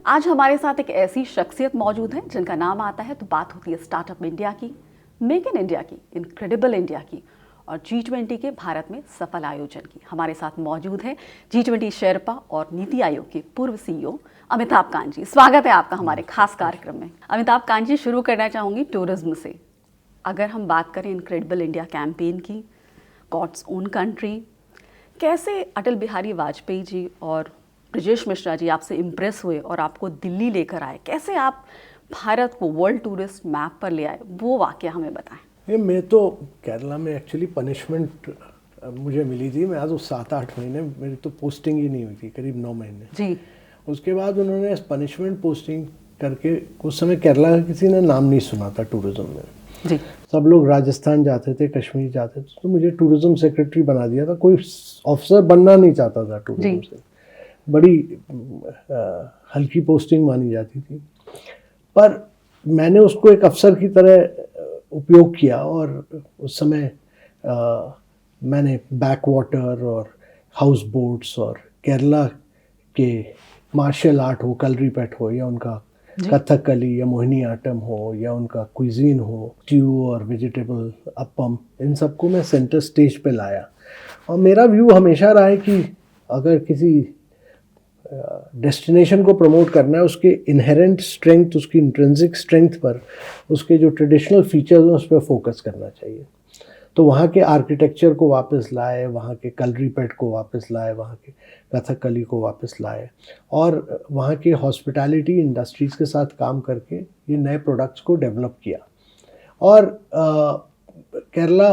आज हमारे साथ एक ऐसी शख्सियत मौजूद है जिनका नाम आता है तो बात होती है स्टार्टअप इंडिया की, मेक इन इंडिया की, इनक्रेडिबल इंडिया की और G20 के भारत में सफल आयोजन की। हमारे साथ मौजूद है G20 शेरपा और नीति आयोग के पूर्व CEO अमिताभ कांत जी। स्वागत है आपका हमारे खास कार्यक्रम में। अमिताभ कांत जी, शुरू करना चाहूँगी टूरिज्म से। अगर हम बात करें इनक्रेडिबल इंडिया कैंपेन की, गॉड्स ओन कंट्री, कैसे अटल बिहारी वाजपेयी जी और ब्रजेश मिश्रा जी आपसे इम्प्रेस हुए और आपको दिल्ली लेकर आए? कैसे आप भारत को वर्ल्ड टूरिस्ट मैप पर ले आए, वो वाकया हमें बताएं। ये मैं तो केरला में एक्चुअली पनिशमेंट मुझे मिली थी। मैं आज 7-8 महीने, मेरी तो पोस्टिंग ही नहीं हुई थी, करीब 9 महीने जी। उसके बाद उन्होंने पनिशमेंट पोस्टिंग करके, उस समय केरला का किसी ने नाम नहीं सुना था टूरिज्म में जी। सब लोग राजस्थान जाते थे, कश्मीर जाते थे, तो मुझे टूरिज्म सेक्रेटरी बना दिया था। कोई ऑफिसर बनना नहीं चाहता था टूरिज्म से, बड़ी हल्की पोस्टिंग मानी जाती थी। पर मैंने उसको एक अफसर की तरह उपयोग किया और उस समय मैंने बैक वाटर और हाउस बोट्स और केरला के मार्शल आर्ट हो, कलरीपयट्ट हो, या उनका कथकली या मोहिनी आटम हो, या उनका क्विजीन हो, स्ट्यू और वेजिटेबल अप्पम, इन सबको मैं सेंटर स्टेज पे लाया। और मेरा व्यू हमेशा रहा है कि अगर किसी डेस्टिनेशन को प्रमोट करना है, उसके इनहेरेंट स्ट्रेंथ, उसकी इंट्रिंसिक स्ट्रेंथ पर, उसके जो ट्रेडिशनल फीचर्स हैं उस पर फोकस करना चाहिए। तो वहाँ के आर्किटेक्चर को वापस लाए, वहाँ के कलरीपयट्ट को वापस लाए, वहाँ के कथकली को वापस लाए और वहाँ के हॉस्पिटैलिटी इंडस्ट्रीज़ के साथ काम करके ये नए प्रोडक्ट्स को डेवलप किया। और केरला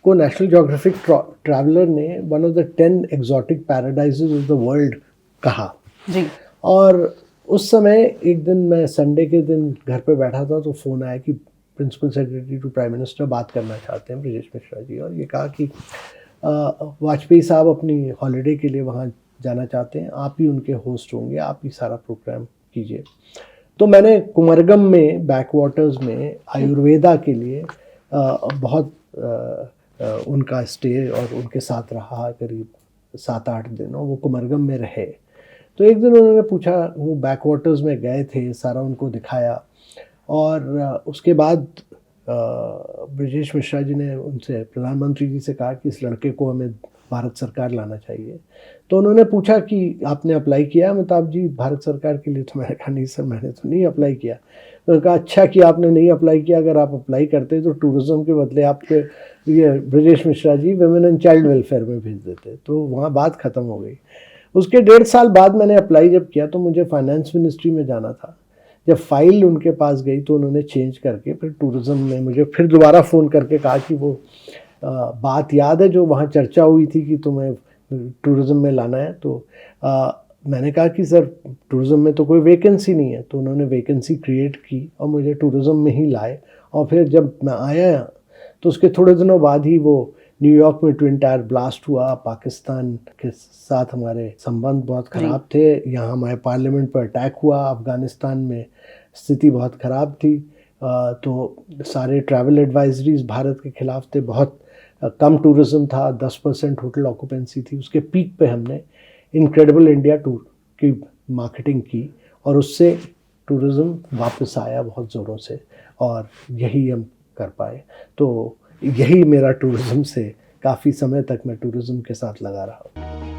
को नेशनल ज्योग्राफिक ट्रैवलर ने one of the 10 exotic paradises of the world कहा जी। और उस समय एक दिन मैं संडे के दिन घर पे बैठा था तो फ़ोन आया कि principal secretary to prime minister बात करना चाहते हैं, ब्रजेश मिश्रा जी, और ये कहा कि वाजपेयी साहब अपनी हॉलिडे के लिए वहाँ जाना चाहते हैं, आप ही उनके होस्ट होंगे, आप ही सारा प्रोग्राम कीजिए। तो मैंने कुमरगम में बैक वाटर्स में आयुर्वेदा के लिए बहुत उनका स्टे और उनके साथ रहा, करीब 7-8 दिन, और वो कुमरगम में रहे। तो एक दिन उन्होंने पूछा, वो बैक वाटर्स में गए थे, सारा उनको दिखाया, और उसके बाद ब्रजेश मिश्रा जी ने उनसे, प्रधानमंत्री जी से कहा कि इस लड़के को हमें भारत सरकार लाना चाहिए। तो उन्होंने पूछा कि आपने अप्लाई किया अमिताभ जी भारत सरकार के लिए? तो मैंने कहा नहीं सर, मैंने तो नहीं अप्लाई किया। तो उन्होंने कहा अच्छा कि आपने नहीं अप्लाई किया, अगर आप अप्लाई करते तो टूरिज़्म के बदले आपके ये Brajesh Mishra ji women and child welfare में भेज देते। तो वहाँ बात ख़त्म हो गई। उसके 1.5 साल बाद मैंने अप्लाई जब किया तो मुझे फाइनेंस मिनिस्ट्री में जाना था। जब फाइल उनके पास गई तो उन्होंने चेंज करके फिर टूरिज़्म में मुझे फिर दोबारा फ़ोन करके कहा कि वो बात याद है जो वहाँ चर्चा हुई थी कि तुम्हें टूरिज़्म में लाना है? तो मैंने कहा कि सर टूरिज़्म में तो कोई वैकेंसी नहीं है। तो उन्होंने वैकेंसी क्रिएट की और मुझे टूरिज़्म में ही लाए। और फिर जब मैं आया तो उसके थोड़े दिनों बाद ही वो न्यूयॉर्क में ट्विन टायर ब्लास्ट हुआ, पाकिस्तान के साथ हमारे संबंध बहुत ख़राब थे, यहाँ हमारे पार्लियामेंट पर अटैक हुआ, अफ़गानिस्तान में स्थिति बहुत ख़राब थी। तो सारे ट्रैवल एडवाइजरीज भारत के ख़िलाफ़ थे, बहुत कम टूरिज़्म था, 10% होटल ऑक्यूपेंसी थी। उसके पीक पे हमने इनक्रेडिबल इंडिया टूर की मार्केटिंग की और उससे टूरिज़्म वापस आया बहुत ज़ोरों से, और यही हम कर पाए। तो यही मेरा टूरिज़्म से, काफ़ी समय तक मैं टूरिज़्म के साथ लगा रहा हूँ।